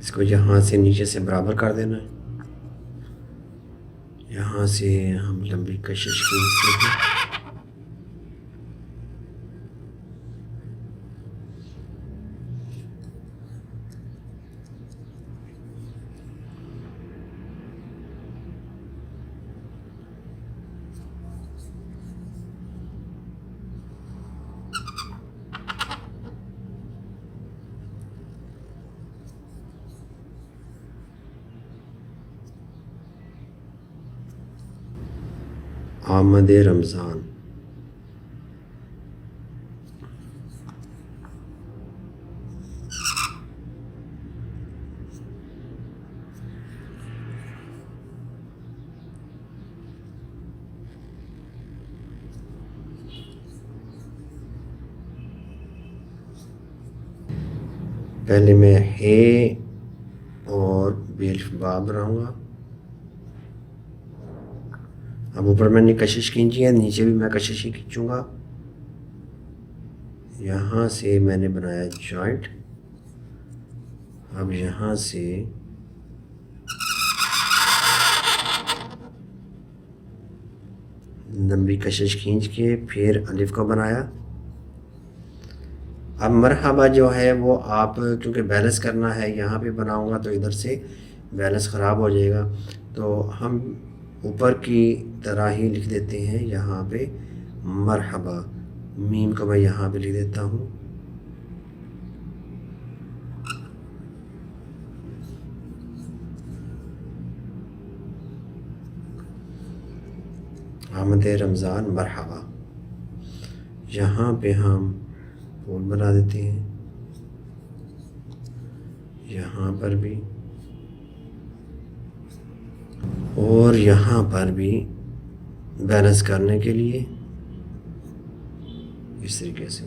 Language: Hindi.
इसको यहाँ से नीचे से बराबर कर देना है। यहाँ से हम लंबी कशिश खींचते हैं। आमद रमज़ान, पहले मैं हे और बेल्फ बा बनाऊँगा। अब ऊपर मैंने कशिश खींची है, नीचे भी मैं कशिश ही खींचूँगा। यहाँ से मैंने बनाया जॉइंट। अब यहाँ से लंबी कशिश खींच के फिर अलिफ को बनाया। अब मरहबा जो है वो आप क्योंकि बैलेंस करना है, यहाँ पे बनाऊँगा तो इधर से बैलेंस ख़राब हो जाएगा, तो हम ऊपर की तरह ही लिख देते हैं यहाँ पे मरहबा। मीम को मैं यहाँ पे लिख देता हूँ। आमद रमज़ान मरहबा। यहाँ पे हम फूल बना देते हैं, यहाँ पर भी और यहाँ पर भी बैलेंस करने के लिए इस तरीके से।